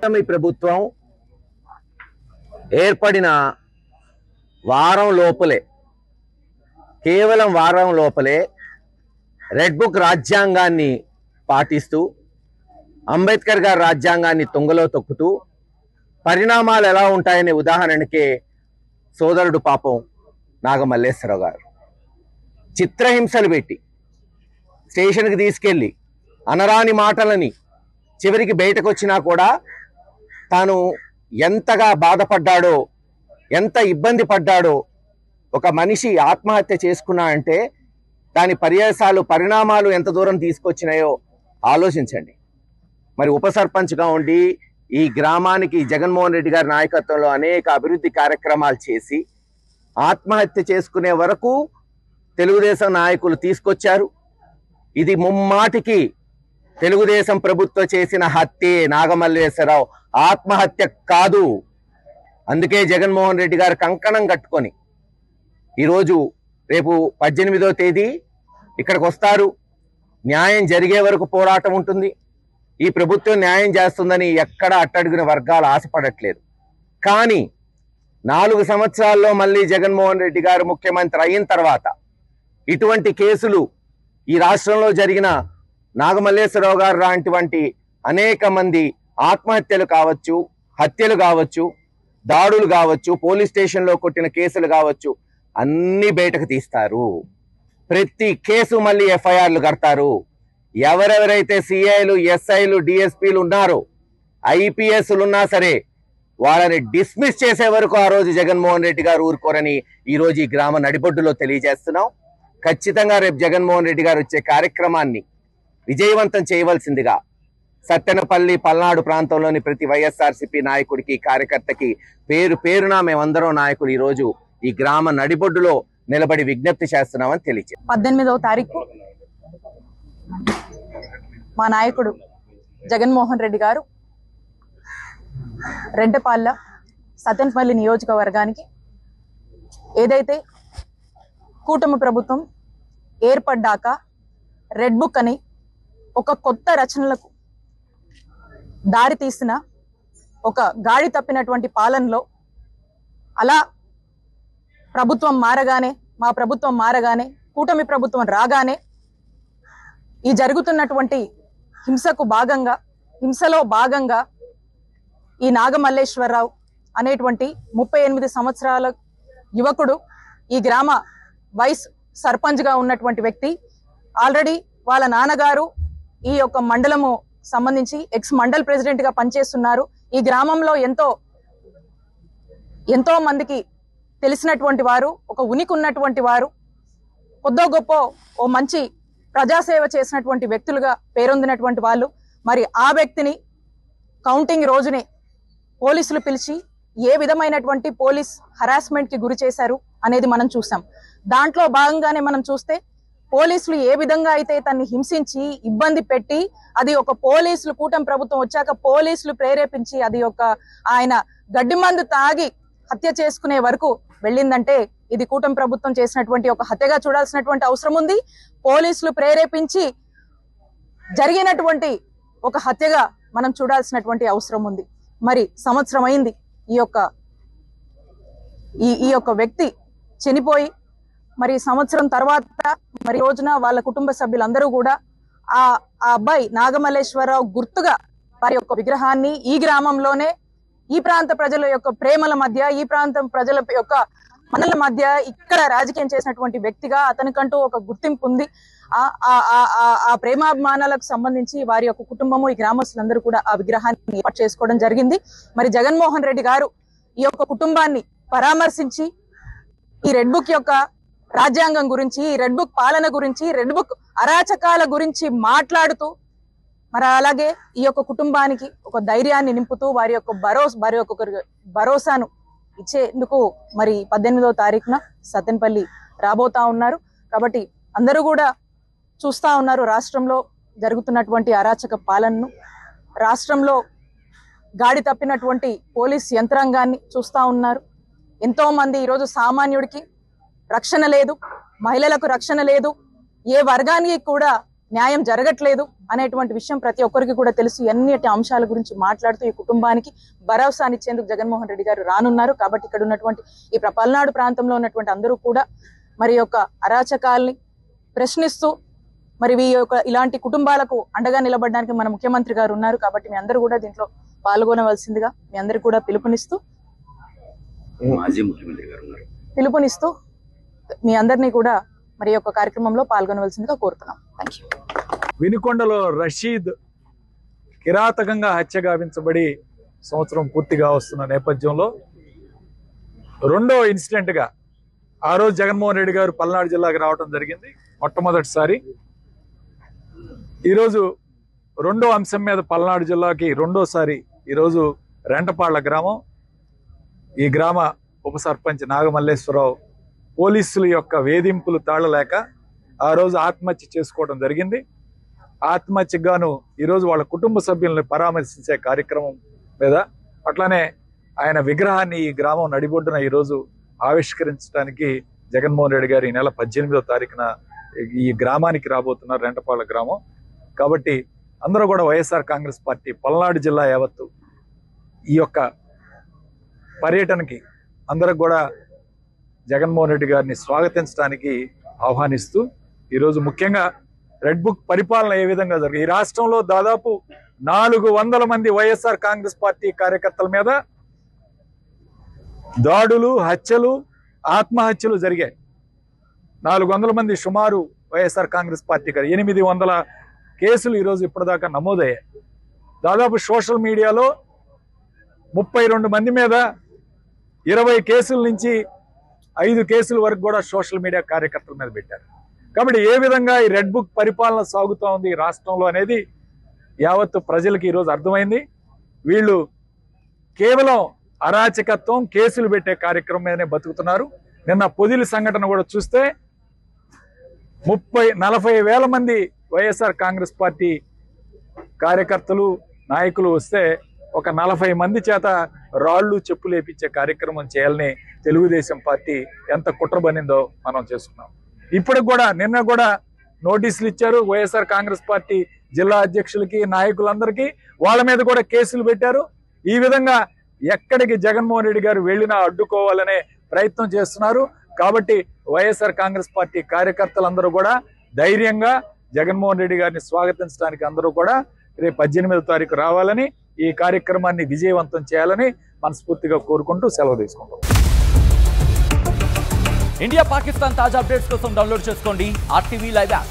కూటమి ప్రభుత్వం ఏర్పడిన వారం లోపలే, కేవలం వారం లోపలే రెడ్ బుక్ రాజ్యాంగాన్ని పాటిస్తూ, అంబేద్కర్ గారి రాజ్యాంగాన్ని తుంగలో తొక్కుతూ, పరిణామాలు ఎలా ఉంటాయనే ఉదాహరణకే సోదరుడు పాపం నాగమల్లేశ్వరరావు గారు చిత్రహింసలు పెట్టి స్టేషన్కి తీసుకెళ్ళి అనరాని మాటలని చివరికి బయటకు వచ్చినా కూడా తాను ఎంతగా బాధపడ్డాడో, ఎంత ఇబ్బంది పడ్డాడో, ఒక మనిషి ఆత్మహత్య చేసుకున్నా అంటే దాని పరిణామాలు ఎంత దూరం తీసుకొచ్చినాయో ఆలోచించండి. మరి ఉప సర్పంచ్గా ఉండి ఈ గ్రామానికి జగన్మోహన్ రెడ్డి గారి నాయకత్వంలో అనేక అభివృద్ధి కార్యక్రమాలు చేసి ఆత్మహత్య చేసుకునే వరకు తెలుగుదేశం నాయకులు తీసుకొచ్చారు. ఇది ముమ్మాటికి తెలుగుదేశం ప్రభుత్వం చేసిన హత్యే. నాగమల్లేశ్వరరావు ఆత్మహత్య కాదు. అందుకే జగన్మోహన్ రెడ్డి గారు కంకణం కట్టుకొని ఈరోజు రేపు 18వ తేదీ ఇక్కడికి వస్తారు. న్యాయం జరిగే వరకు పోరాటం ఉంటుంది. ఈ ప్రభుత్వం న్యాయం చేస్తుందని ఎక్కడ అట్టడుగున వర్గాలు ఆశపడట్లేదు. కానీ 4 సంవత్సరాల్లో మళ్ళీ జగన్మోహన్ రెడ్డి గారు ముఖ్యమంత్రి అయిన తర్వాత ఇటువంటి కేసులు ఈ రాష్ట్రంలో జరిగిన నాగమల్లేశ్వరరావు గారు లాంటివంటి అనేక మంది ఆత్మహత్యలు కావచ్చు, హత్యలు కావచ్చు, దాడులు కావచ్చు, పోలీస్ స్టేషన్లో కొట్టిన కేసులు కావచ్చు, అన్ని బయటకు తీస్తారు. ప్రతి కేసు మళ్ళీ ఎఫ్ఐఆర్లు కడతారు. ఎవరెవరైతే సిఐలు, ఎస్ఐలు, డిఎస్పీలు ఉన్నారో, ఐపీఎస్లు ఉన్నా సరే వాళ్ళని డిస్మిస్ చేసే వరకు ఆ రోజు జగన్మోహన్ రెడ్డి గారు ఊరుకోరని ఈరోజు ఈ గ్రామ నడిబొడ్డులో తెలియజేస్తున్నాం. ఖచ్చితంగా రేపు జగన్మోహన్ రెడ్డి గారు వచ్చే కార్యక్రమాన్ని విజయవంతం చేయవలసిందిగా సత్తెనపల్లి, పల్నాడు ప్రాంతంలోని ప్రతి వైఎస్ఆర్సీపీ నాయకుడికి, కార్యకర్తకి పేరున మేమందరం నాయకులు ఈరోజు ఈ గ్రామ నడిబొడ్డులో నిలబడి విజ్ఞప్తి చేస్తున్నామని తెలియజేస్తాం. 18వ తారీఖు మా నాయకుడు జగన్మోహన్ రెడ్డి గారు రెడ్డపాళ్ళ సత్తెనపల్లి నియోజకవర్గానికి ఏదైతే కూటమి ప్రభుత్వం ఏర్పడ్డాక రెడ్ బుక్ అని ఒక కొత్త రచనలకు దారి తీసిన ఒక గాడి తప్పినటువంటి పాలనలో అలా ప్రభుత్వం మారగానే, మా ప్రభుత్వం మారగానే, కూటమి ప్రభుత్వం రాగానే ఈ జరుగుతున్నటువంటి హింసలో భాగంగా ఈ నాగమల్లేశ్వరరావు అనేటువంటి 38 సంవత్సరాల యువకుడు, ఈ గ్రామ వైస్ సర్పంచ్గా ఉన్నటువంటి వ్యక్తి, ఆల్రెడీ వాళ్ళ నాన్నగారు ఈ యొక్క మండలము సంబంధించి ఎక్స్ మండల్ ప్రెసిడెంట్ గా పనిచేస్తున్నారు. ఈ గ్రామంలో ఎంతో మందికి తెలిసినటువంటి వారు, ఒక ఉనికి ఉన్నటువంటి వారు, కొద్దో గొప్ప ఓ మంచి ప్రజాసేవ చేసినటువంటి వ్యక్తులుగా పేరొందినటువంటి వాళ్ళు. మరి ఆ వ్యక్తిని కౌంటింగ్ రోజునే పోలీసులు పిలిచి ఏ విధమైనటువంటి పోలీస్ హరాస్మెంట్ కి గురి చేశారు అనేది మనం చూసాం. దాంట్లో భాగంగానే మనం చూస్తే పోలీసులు ఏ విధంగా అయితే తన్ని హింసించి ఇబ్బంది పెట్టి, అది ఒక పోలీసులు కూటమి ప్రభుత్వం వచ్చాక పోలీసులు ప్రేరేపించి అది ఒక ఆయన గడ్డి మందు తాగి హత్య చేసుకునే వరకు వెళ్ళిందంటే ఇది కూటమి ప్రభుత్వం చేసినటువంటి ఒక హత్యగా చూడాల్సినటువంటి అవసరం ఉంది. పోలీసులు ప్రేరేపించి జరిగినటువంటి ఒక హత్యగా మనం చూడాల్సినటువంటి అవసరం ఉంది. మరి సంవత్సరం అయింది ఈ యొక్క వ్యక్తి చనిపోయి. మరి సంవత్సరం తర్వాత మరి రోజున వాళ్ళ కుటుంబ సభ్యులందరూ కూడా ఆ అబ్బాయి నాగమల్లేశ్వరరావు గుర్తుగా వారి యొక్క విగ్రహాన్ని ఈ గ్రామంలోనే, ఈ ప్రాంత ప్రజల యొక్క ప్రేమల మధ్య, ఈ ప్రాంతం ప్రజల యొక్క మనల మధ్య ఇక్కడ రాజకీయం చేసినటువంటి వ్యక్తిగా అతనికంటూ ఒక గుర్తింపు ఉంది. ఆ ప్రేమాభిమానాలకు సంబంధించి వారి యొక్క కుటుంబము, ఈ గ్రామస్తులందరూ కూడా ఆ విగ్రహాన్ని ఏర్పాటు చేసుకోవడం జరిగింది. మరి జగన్మోహన్ రెడ్డి గారు ఈ యొక్క కుటుంబాన్ని పరామర్శించి ఈ రెడ్ బుక్ యొక్క రాజ్యాంగం గురించి, ఈ రెడ్ బుక్ పాలన గురించి, రెడ్ బుక్ అరాచకాల గురించి మాట్లాడుతూ, మరి అలాగే ఈ యొక్క కుటుంబానికి ఒక ధైర్యాన్ని నింపుతూ వారి యొక్క భరోసాను ఇచ్చేందుకు మరి 18వ తారీఖున సత్తెనపల్లి రాబోతా ఉన్నారు. కాబట్టి అందరూ కూడా చూస్తా ఉన్నారు రాష్ట్రంలో జరుగుతున్నటువంటి అరాచక పాలనను, రాష్ట్రంలో గాడి తప్పినటువంటి పోలీస్ యంత్రాంగాన్ని చూస్తా ఉన్నారు. ఎంతో మంది ఈరోజు సామాన్యుడికి రక్షణ లేదు, మహిళలకు రక్షణ లేదు, ఏ వర్గానికి కూడా న్యాయం జరగట్లేదు అనేటువంటి విషయం ప్రతి ఒక్కరికి కూడా తెలుసు. అన్నిటి అంశాల గురించి మాట్లాడుతూ ఈ కుటుంబానికి భరోసానిచ్చేందుకు జగన్మోహన్ రెడ్డి గారు రానున్నారు. కాబట్టి ఇక్కడ ఉన్నటువంటి ఈ పల్నాడు ప్రాంతంలో ఉన్నటువంటి అందరూ కూడా మరి యొక్క అరాచకాల్ని ప్రశ్నిస్తూ మరి ఇలాంటి కుటుంబాలకు అండగా నిలబడడానికి మన ముఖ్యమంత్రి గారు ఉన్నారు. కాబట్టి మీ అందరూ కూడా దీంట్లో పాల్గొనవలసిందిగా మీ అందరికీ కూడా పిలుపునిస్తూ మీ అందరినీ కూడా మరి యొక్క కార్యక్రమంలో పాల్గొనవలసిందిగా కోరుతున్నాం. Thank you. వినుకొండలో రషీద్ కిరాతకంగా హత్య గావించబడి సంవత్సరం పూర్తిగా వస్తున్న నేపథ్యంలో రెండో ఇన్సిడెంట్గా ఆ రోజు జగన్మోహన్ రెడ్డి గారు పల్నాడు జిల్లాకి రావడం జరిగింది మొట్టమొదటిసారి. ఈరోజు రెండో అంశం మీద పల్నాడు జిల్లాకి రెండోసారి ఈరోజు రెంటపాళ్ల గ్రామం, ఈ గ్రామ ఉప సర్పంచ్ నాగమల్లేశ్వరరావు పోలీసుల యొక్క వేధింపులు తాళలేక ఆ రోజు ఆత్మహత్య చేసుకోవడం జరిగింది. ఆత్మహత్యకు గాను ఈరోజు వాళ్ళ కుటుంబ సభ్యుల్ని పరామర్శించే కార్యక్రమం మీద అట్లానే ఆయన విగ్రహాన్ని ఈ గ్రామం నడిబొడ్డున ఈరోజు ఆవిష్కరించడానికి జగన్మోహన్ రెడ్డి గారు ఈ నెల 18వ తారీఖున ఈ గ్రామానికి రాబోతున్నారు, రెంటపాళ్ల గ్రామం. కాబట్టి అందరూ కూడా వైఎస్ఆర్ కాంగ్రెస్ పార్టీ పల్నాడు జిల్లా యావత్తు ఈ యొక్క పర్యటనకి అందరూ కూడా జగన్మోహన్ రెడ్డి గారిని స్వాగతించడానికి ఆహ్వానిస్తూ ఈరోజు ముఖ్యంగా రెడ్ బుక్ పరిపాలన ఏ విధంగా జరిగింది, ఈ రాష్ట్రంలో దాదాపు 400 మంది వైఎస్ఆర్ కాంగ్రెస్ పార్టీ కార్యకర్తల మీద దాడులు, హత్యలు, ఆత్మహత్యలు జరిగాయి. 400 మంది సుమారు వైఎస్ఆర్ కాంగ్రెస్ పార్టీ 800 కేసులు ఈరోజు ఇప్పటిదాకా నమోదయ్యాయి. దాదాపు సోషల్ మీడియాలో 32 మంది మీద 20 కేసుల నుంచి 5 కేసుల వరకు కూడా సోషల్ మీడియా కార్యకర్తల మీద పెట్టారు. కాబట్టి ఏ విధంగా ఈ రెడ్ బుక్ పరిపాలన సాగుతూ ఉంది ఈ రాష్ట్రంలో అనేది యావత్తు ప్రజలకు ఈరోజు అర్థమైంది. వీళ్ళు కేవలం అరాచకత్వం, కేసులు పెట్టే కార్యక్రమం మీదనే బతుకుతున్నారు. నిన్న పొదిలి సంఘటన కూడా చూస్తే 30-40 వేల మంది వైఎస్ఆర్ కాంగ్రెస్ పార్టీ కార్యకర్తలు, నాయకులు వస్తే ఒక 40 మంది చేత రాళ్లు, చెప్పులు వేపించే కార్యక్రమం చేయాలని తెలుగుదేశం పార్టీ ఎంత కుట్రబనిందో మనం చేసుకున్నాం. ఇప్పటికి కూడా నిన్న కూడా నోటీసులు ఇచ్చారు వైఎస్ఆర్ కాంగ్రెస్ పార్టీ జిల్లా అధ్యక్షులకి, నాయకులందరికీ. వాళ్ళ మీద కూడా కేసులు పెట్టారు. ఈ విధంగా ఎక్కడికి జగన్మోహన్ రెడ్డి గారు వెళ్ళినా అడ్డుకోవాలనే ప్రయత్నం చేస్తున్నారు. కాబట్టి వైఎస్ఆర్ కాంగ్రెస్ పార్టీ కార్యకర్తలందరూ కూడా ధైర్యంగా జగన్మోహన్ రెడ్డి గారిని స్వాగతించడానికి అందరూ కూడా రేపు 18వ తారీఖు రావాలని, ఈ కార్యక్రమాన్ని విజయవంతం చేయాలని మనస్ఫూర్తిగా కోరుకుంటూ సెలవు తీసుకుంటాం. ఇండియా పాకిస్తాన్ తాజా అప్డేట్స్ కోసం డౌన్లోడ్ చేసుకోండి RTV లైవ్ యాప్.